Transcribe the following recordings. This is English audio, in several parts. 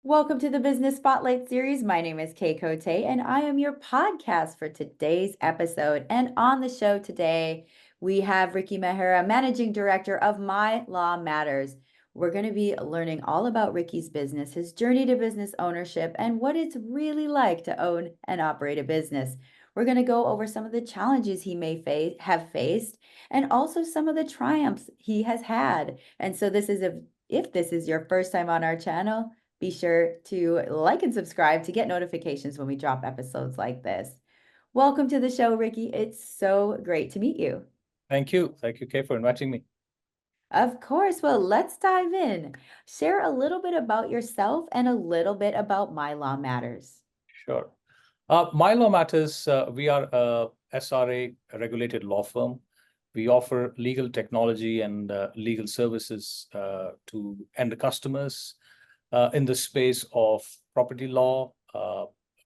Welcome to the Business Spotlight series. My name is Cote, and I am your podcast for today's episode. And on the show today, we have Ricky Mehra, Managing Director of My Law Matters. We're going to be learning all about Ricky's business, his journey to business ownership, and what it's really like to own and operate a business. We're going to go over some of the challenges he may have faced, and also some of the triumphs he has had. And so, if this is your first time on our channel, be sure to like and subscribe to get notifications when we drop episodes like this. Welcome to the show, Ricky. It's so great to meet you. Thank you. Thank you, Kay, for inviting me. Of course. Well, let's dive in. Share a little bit about yourself and a little bit about My Law Matters. Sure. My Law Matters, we are a SRA regulated law firm. We offer legal technology and legal services to end customers in the space of property law,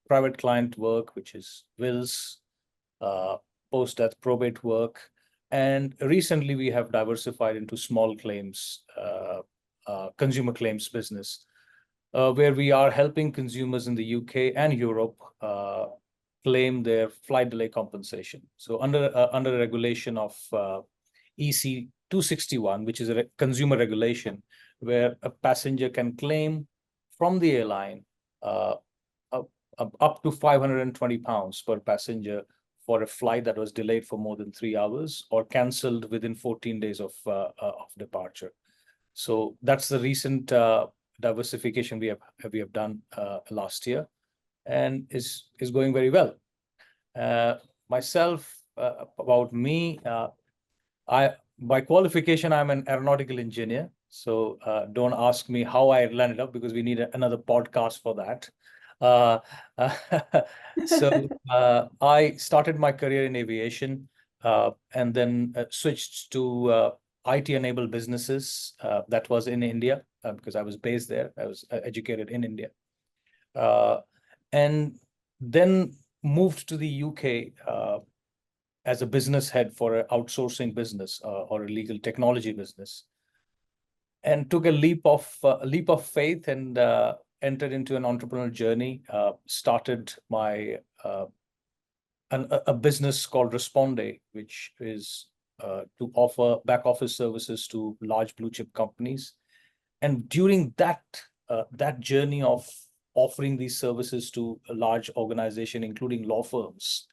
private client work, which is wills, post-death probate work. And recently we have diversified into small claims, consumer claims business, where we are helping consumers in the UK and Europe claim their flight delay compensation. So under regulation of EC 261, which is a consumer regulation, where a passenger can claim from the airline up to £520 per passenger for a flight that was delayed for more than 3 hours or cancelled within 14 days of departure. So that's the recent diversification we have done last year, and is going very well. Myself, about me, by qualification I'm an aeronautical engineer. So don't ask me how I landed up, because we need another podcast for that. Uh, so I started my career in aviation, and then switched to IT-enabled businesses. That was in India, because I was based there. I was educated in India. And then moved to the UK as a business head for an outsourcing business or a legal technology business, and took a leap of faith and entered into an entrepreneurial journey. Started a business called Responde, which is to offer back office services to large blue chip companies. And during that journey of offering these services to a large organization, including law firms,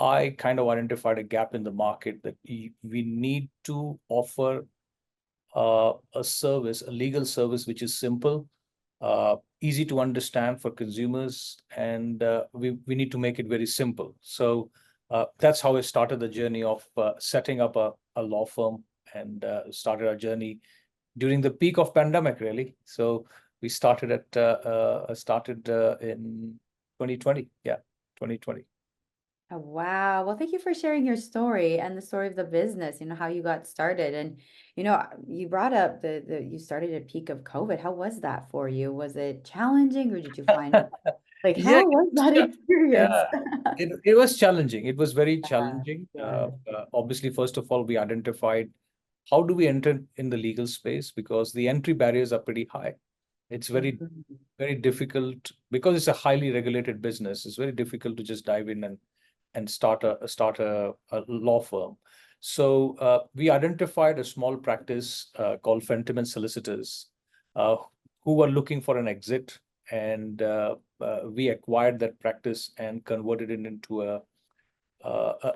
I kind of identified a gap in the market that we need to offer a service, a legal service, which is simple, easy to understand for consumers, and we need to make it very simple. So that's how I started the journey of setting up a law firm, and started our journey during the peak of pandemic, really. So we started in 2020. Yeah, 2020. Oh, wow. Well, thank you for sharing your story and the story of the business, how you got started. And, you brought up you started at peak of COVID. How was that for you? Was it challenging, or did you find it Yeah, how was that experience? yeah. It was challenging. It was very Yeah, challenging. yeah. Obviously, first of all, we identified how do we enter in the legal space, because the entry barriers are pretty high. It's very, Mhm. very difficult, because it's a highly regulated business. It's very difficult to just dive in and start a law firm. So we identified a small practice called Fentiman Solicitors, uh, who were looking for an exit, and we acquired that practice and converted it into a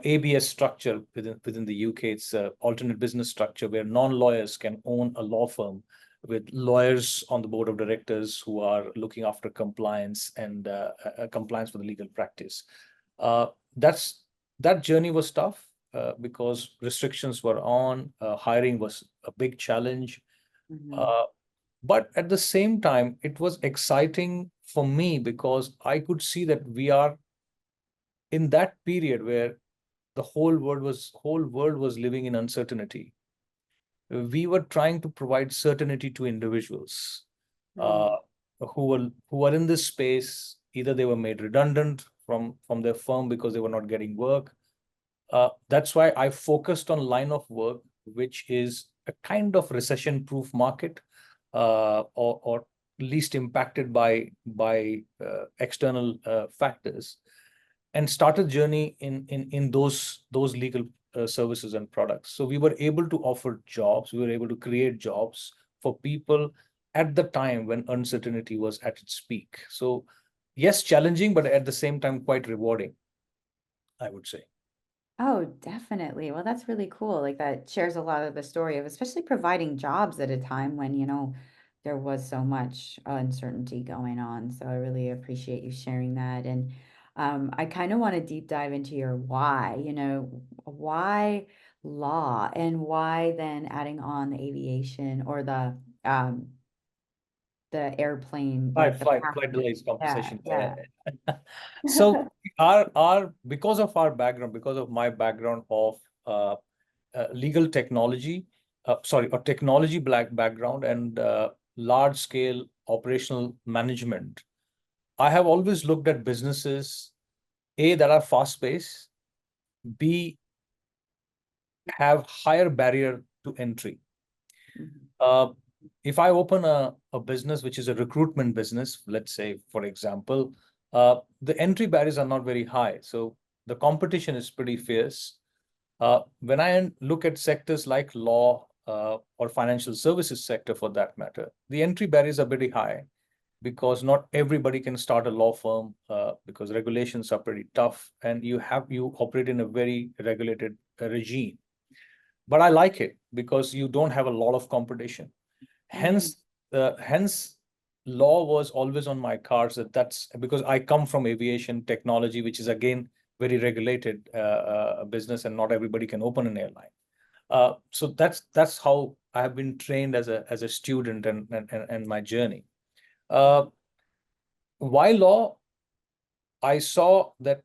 ABS structure within the UK. It's an alternate business structure where non-lawyers can own a law firm with lawyers on the board of directors who are looking after compliance and compliance for the legal practice. Uh, that's that journey was tough because restrictions were on. Hiring was a big challenge. Mhm. Uh, but at the same time, it was exciting for me, because I could see that we are in that period where the whole world was living in uncertainty. We were trying to provide certainty to individuals uh, Mhm. who were in this space. Either they were made redundant from their firm because they were not getting work. That's why I focused on line of work, which is a kind of recession-proof market, or least impacted by external factors, and started journey in those legal services and products. So we were able to offer jobs. We were able to create jobs for people at the time when uncertainty was at its peak. So yes, challenging, but at the same time quite rewarding, I would say. Oh, definitely. Well, that's really cool. Like that shares a lot of the story of especially providing jobs at a time when, there was so much uncertainty going on. So I really appreciate you sharing that. And I kind of want to deep dive into your why, why law and why then adding on the aviation or the airplane, like the Flight delays yeah, compensation. yeah. So our because of our background, because of my background of uh, legal technology, sorry, a technology black background and large scale operational management, I have always looked at businesses, A, that are fast paced, B, have higher barrier to entry. Mhm, Uh, if I open a business which is a recruitment business, let's say, for example, the entry barriers are not very high. So the competition is pretty fierce. When I look at sectors like law or financial services sector for that matter, the entry barriers are pretty high because not everybody can start a law firm because regulations are pretty tough and you operate in a very regulated regime. But I like it because you don't have a lot of competition. mhm, Hence, law was always on my cards. That's because I come from aviation technology, which is again very regulated business, and not everybody can open an airline. So that's how I have been trained as a student and my journey. Uh, why law? I saw that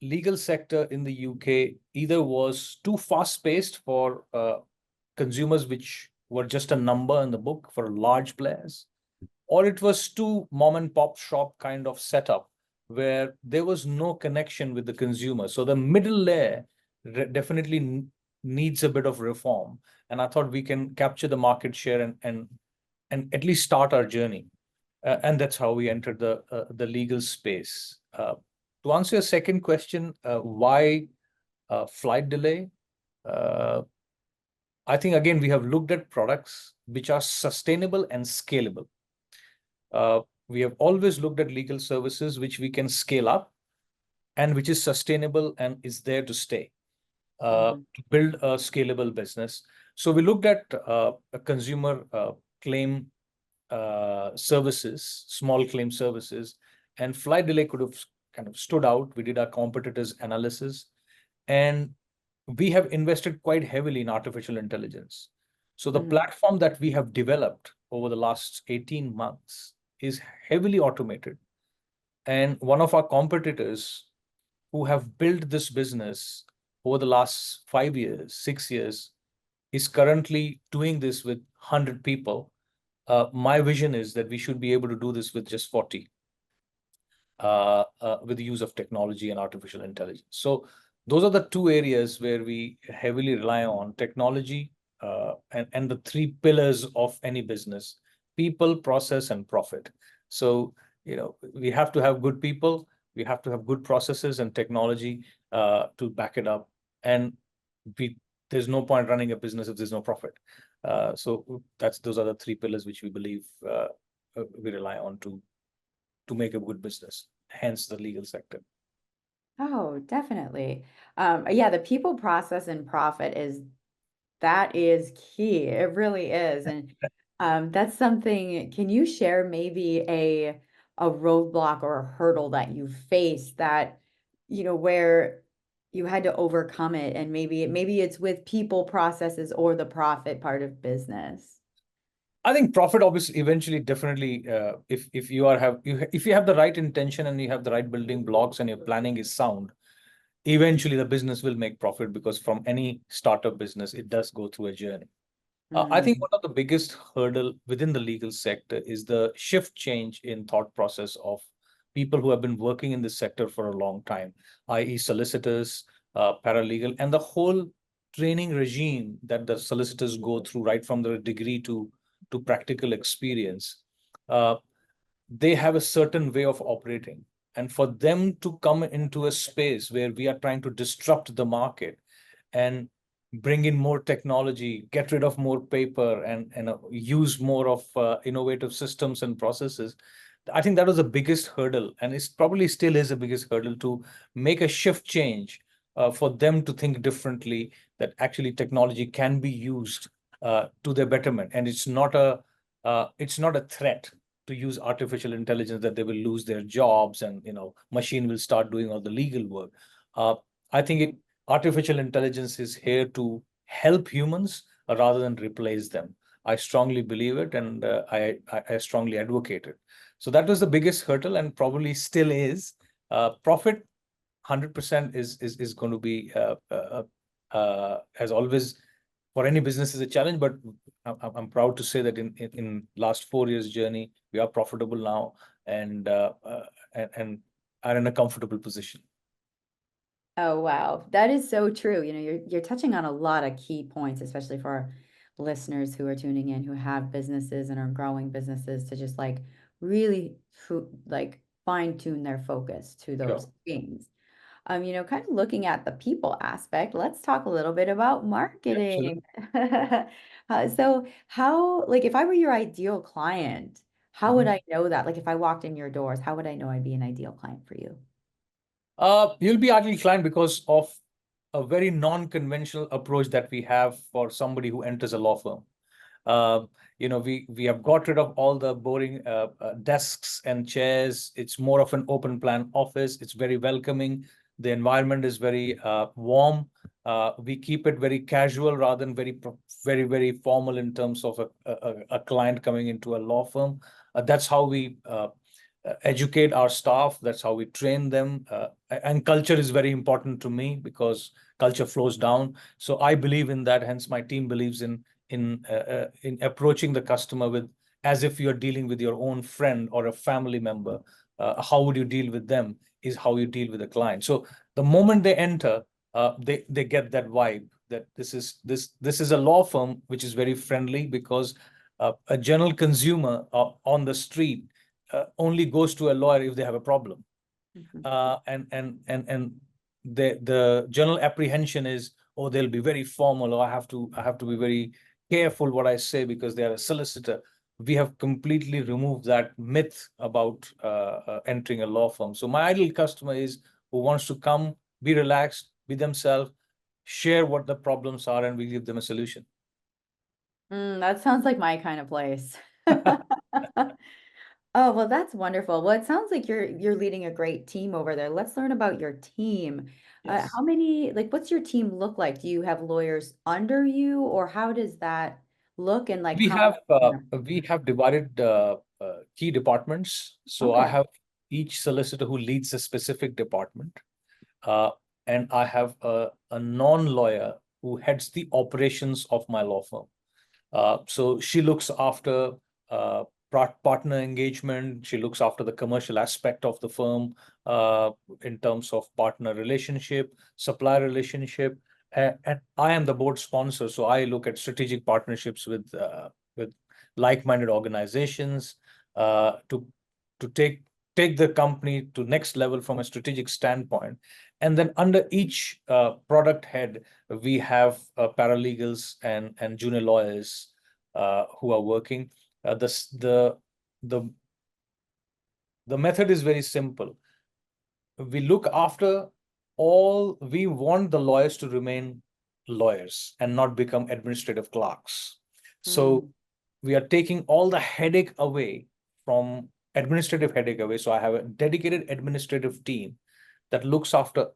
legal sector in the UK either was too fast paced for consumers, which were just a number in the book for large players, or it was too mom and pop shop kind of setup where there was no connection with the consumer. So the middle layer definitely needs a bit of reform. And I thought we can capture the market share and at least start our journey. And that's how we entered the legal space. To answer your second question, why flight delay? Uh, I think again we have looked at products which are sustainable and scalable. We have always looked at legal services which we can scale up and which is sustainable and is there to stay, mhm, to build a scalable business. So we looked at a consumer claim services, small claim services, and flight delay could have kind of stood out. We did our competitors analysis, and we have invested quite heavily in artificial intelligence. So the mhm, platform that we have developed over the last 18 months is heavily automated. And one of our competitors who have built this business over the last 5 years, 6 years, is currently doing this with 100 people. My vision is that we should be able to do this with just 40 with the use of technology and artificial intelligence. So those are the two areas where we heavily rely on technology and the three pillars of any business: people, process, and profit. So, we have to have good people, we have to have good processes and technology to back it up. And we, there's no point running a business if there's no profit. So those are the three pillars which we believe we rely on to make a good business, hence the legal sector. Oh, definitely. Yeah, the people process and profit that is key. It really is. And that's something, can you share maybe a roadblock or a hurdle that you faced that, where you had to overcome it and maybe it's with people processes or the profit part of business. I think profit obviously eventually definitely if you are have you if you have the right intention and you have the right building blocks and your planning is sound, eventually the business will make profit because from any startup business it does go through a journey. I think Mm, one of the biggest hurdle within the legal sector is the shift change in thought process of people who have been working in this sector for a long time, i.e. solicitors, paralegal, and the whole training regime that the solicitors go through right from their degree to practical experience. uh, they have a certain way of operating. And for them to come into a space where we are trying to disrupt the market and bring in more technology, get rid of more paper, and use more of innovative systems and processes, I think that was the biggest hurdle, and it's probably still is the biggest hurdle to make a shift change for them to think differently, that actually technology can be used to their betterment, and it's not a threat to use artificial intelligence that they will lose their jobs and machine will start doing all the legal work. I think artificial intelligence is here to help humans rather than replace them. I strongly believe it, and I strongly advocate it. So that was the biggest hurdle, and probably still is. Profit 100% is going to be as always for any business is a challenge, but I'm proud to say that in last 4 years journey, we are profitable now, and are in a comfortable position. Oh, wow. That is so true. You're touching on a lot of key points, especially for our listeners who are tuning in, who have businesses and are growing businesses, to just like really like fine tune their focus to those Sure. things. Kind of looking at the people aspect, let's talk a little bit about marketing. Absolutely. So how, like, if I were your ideal client, how would Mhm. I know that? Like, if I walked in your doors, how would I know I'd be an ideal client for you? You'll be ideally client because of a very non-conventional approach that we have for somebody who enters a law firm. Uh, we have got rid of all the boring desks and chairs. It's more of an open plan office. It's very welcoming. The environment is very warm. We keep it very casual rather than very formal in terms of a client coming into a law firm. That's how we educate our staff. That's how we train them. And culture is very important to me because culture flows down. So I believe in that. Hence, my team believes in approaching the customer with as if you're dealing with your own friend or a family member. How would you deal with them is how you deal with a client. So the moment they enter, they get that vibe that this is a law firm which is very friendly, because a general consumer on the street only goes to a lawyer if they have a problem. Mhm. And the general apprehension is, oh, they'll be very formal, or I have to be very careful what I say because they are a solicitor. We have completely removed that myth about entering a law firm. So my ideal customer is who wants to come, be relaxed, be themselves, share what the problems are, and we give them a solution. That sounds like my kind of place. Oh, well, that's wonderful. Well, it sounds like you're leading a great team over there. Let's learn about your team. Yes. How many, like, what's your team look like? Do you have lawyers under you, or how does that look? And like, We how have many? we have divided key departments. So I Okay. have each solicitor who leads a specific department, uh, and I have a non-lawyer who heads the operations of my law firm. So she looks after uh, partner engagement. She looks after the commercial aspect of the firm in terms of partner relationship, supplier relationship, and I am the board sponsor. So I look at strategic partnerships with like-minded organizations to take the company to next level from a strategic standpoint. And then under each product head, we have paralegals and junior lawyers who are working. The the method is very simple. We look after we want the lawyers to remain lawyers and not become administrative clerks. So Mm. we are taking all the headache away from administrative headache away. So I have a dedicated administrative team that looks after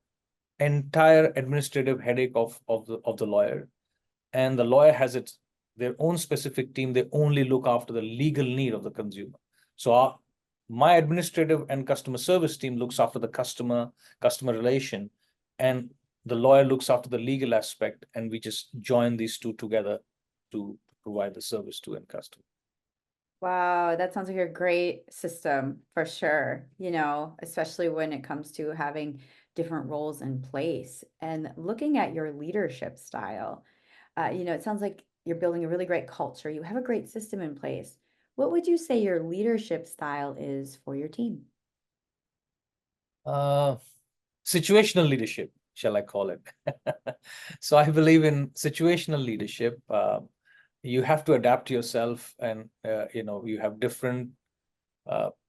entire administrative headache of the lawyer, and the lawyer has their own specific team. They only look after the legal need of the consumer. So my administrative and customer service team looks after the customer relation, and the lawyer looks after the legal aspect, and we just join these two together to provide the service to end customer. Wow, that sounds like a great system for sure, especially when it comes to having different roles in place and looking at your leadership style. It sounds like you're building a really great culture. You have a great system in place. what would you say your leadership style is for your team? Uh, Situational leadership, shall I call it? So I believe in situational leadership. You have to adapt yourself, and you have different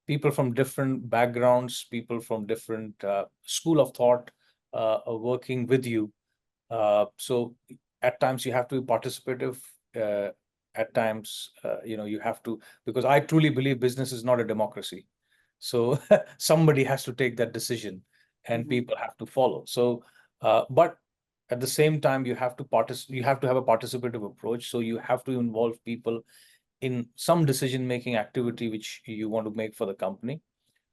people from different backgrounds, people from different school of thought are working with you. So at times you have to be participative. Uh, at times, you have to, because I truly believe business is not a democracy. So somebody has to take that decision, and Mhm, people have to follow. So, but at the same time, you have to have a participative approach. So you have to involve people in some decision-making activity which you want to make for the company.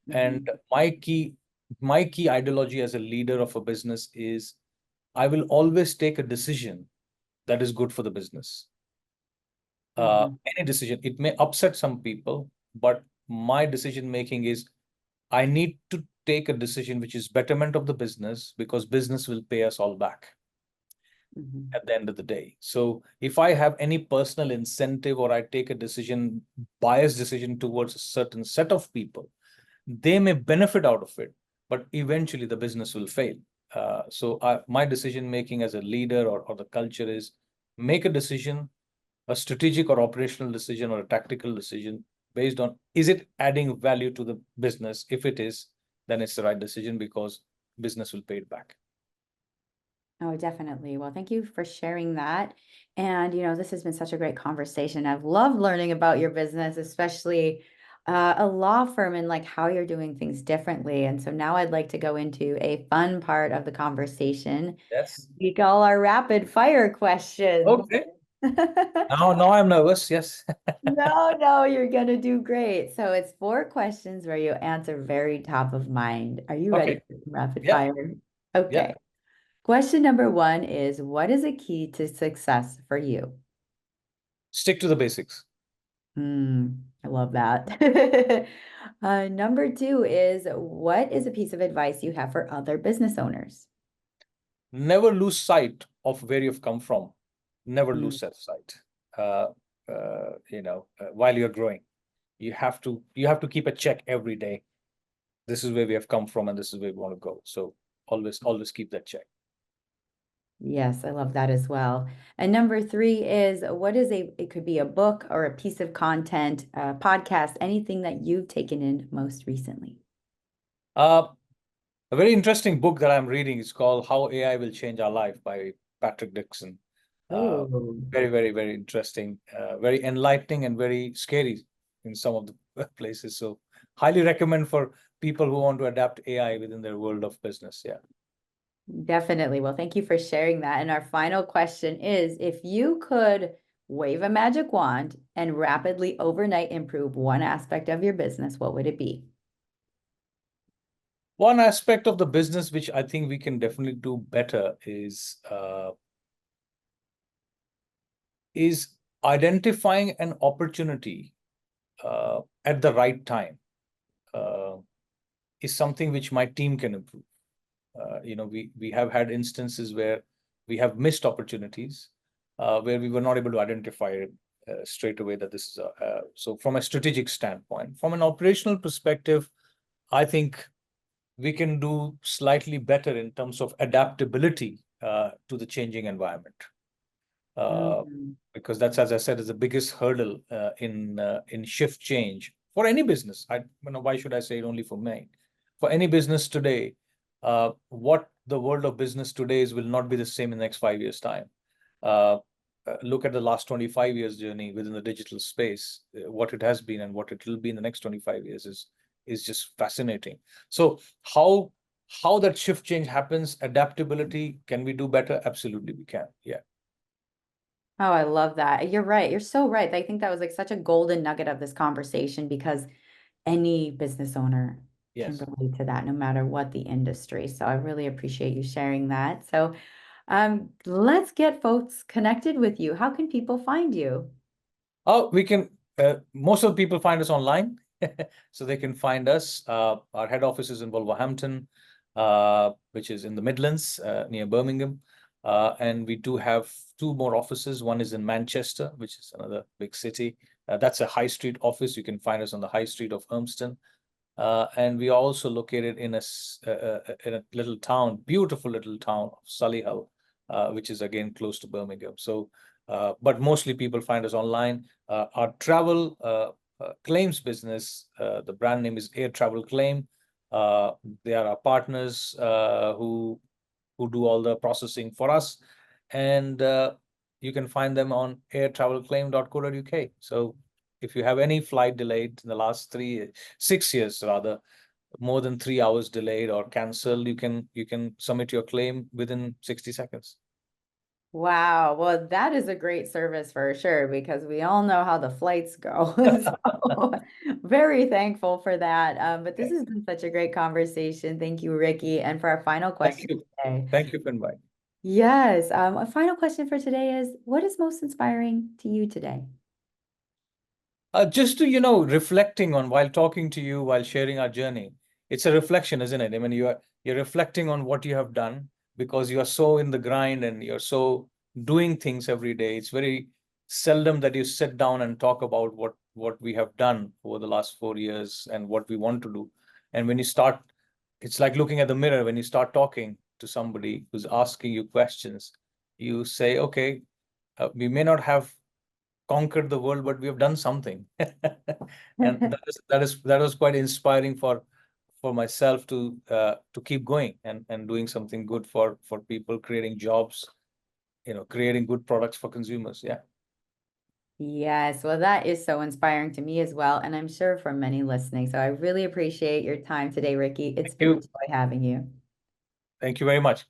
And mhm, my key ideology as a leader of a business is I will always take a decision that is good for the business. mhm, Any decision, it may upset some people, but my decision making is I need to take a decision which is betterment of the business, because business will pay us all back mhm. at the end of the day. So if I have any personal incentive, or I take a decision, biased decision towards a certain set of people, they may benefit out of it, but eventually the business will fail. My decision making as a leader, or the culture is make a decision, a strategic or operational decision or a tactical decision based on, is it adding value to the business? If it is, then it's the right decision, because business will pay it back. Oh, definitely. Well, thank you for sharing that. And, this has been such a great conversation. I've loved learning about your business, especially a law firm, and like how you're doing things differently. And so now I'd like to go into a fun part of the conversation. Yes. We call our rapid fire questions. Okay. Now I'm nervous. Yes. No, no, you're gonna do great. So it's four questions where you answer very top of mind. Are you ready Okay. for some rapid Yeah. fire? Yeah. Okay. Question number one is, what is a key to success for you? Stick to the basics. I love that. Number two is, what is a piece of advice you have for other business owners? Never lose sight of where you've come from. Never Mm, lose that sight. Uh, while you're growing, you have to keep a check every day. This is where we have come from, and this is where we want to go. So always keep that check. yes, I love that as well. And number three is, what is it could be a book or a piece of content, a podcast, anything that you've taken in most recently. Uh, a very interesting book that I'm reading is called How AI Will Change Our Life by Patrick Dixon. Uh, Oh, Very, very, very interesting, very enlightening, and very scary in some of the places. So highly recommend for people who want to adapt AI within their world of business. Yeah. definitely. Well, thank you for sharing that. And our final question is, if you could wave a magic wand and rapidly overnight improve one aspect of your business, what would it be? One aspect of the business which I think we can definitely do better is identifying an opportunity at the right time. Uh, is something which my team can improve. We have had instances where we have missed opportunities, where we were not able to identify it straight away that this is so from a strategic standpoint. From an operational perspective, I think we can do slightly better in terms of adaptability to the changing environment. Mhm. Because that's, as I said, is the biggest hurdle in shift change for any business. Why should I say it only for me? For any business today, what the world of business today is will not be the same in the next 5 years' time. Uh, Look at the last 25 years journey within the digital space, what it has been and what it will be in the next 25 years is just fascinating. So how that shift change happens, adaptability, can we do better? Absolutely, we can. Yeah. Oh, I love that. You're right. You're so right. I think that was like such a golden nugget of this conversation because any business owner can Yes. relate to that no matter what the industry. So I really appreciate you sharing that. So let's get folks connected with you. How can people find you? Oh, we can. Most of the people find us online, so they can find us. Our head office is in Wolverhampton, which is in the Midlands, near Birmingham, and we do have two more offices. One is in Manchester, which is another big city, That's a high street office. You can find us on the high street of Hermston. And we are also located in in a little town, beautiful little town of Solihull, which is again close to Birmingham. So, but mostly people find us online. Our travel claims business, the brand name is Air Travel Claim. They are our partners who do all the processing for us, and you can find them on airtravelclaim.co.uk. So if you have any flight delayed in the last 6 years rather, more than 3 hours delayed or canceled, you can submit your claim within 60 seconds. Wow. Well, that is a great service for sure because we all know how the flights go. So very thankful for that. But this Yeah. has been such a great conversation. Thank you, Ricky. And for our final Thank question you. today. Thank you for inviting. Yes, a final question for today is, what is most inspiring to you today? Just to, reflecting on while talking to you, while sharing our journey, it's a reflection, isn't it? I mean, you're reflecting on what you have done because you are so in the grind and you're so doing things every day. It's very seldom that you sit down and talk about what we have done over the last 4 years and what we want to do. And when you start, it's like looking at the mirror. When you start talking to somebody who's asking you questions, you say, okay, we may not have conquered the world, but we have done something. And that was quite inspiring for myself to keep going and doing something good for people, creating jobs, creating good products for consumers. Yeah. Yes, well, that is so inspiring to me as well, and I'm sure for many listening. So I really appreciate your time today, Ricky. It's Thank been a you. joy having you. Thank you very much.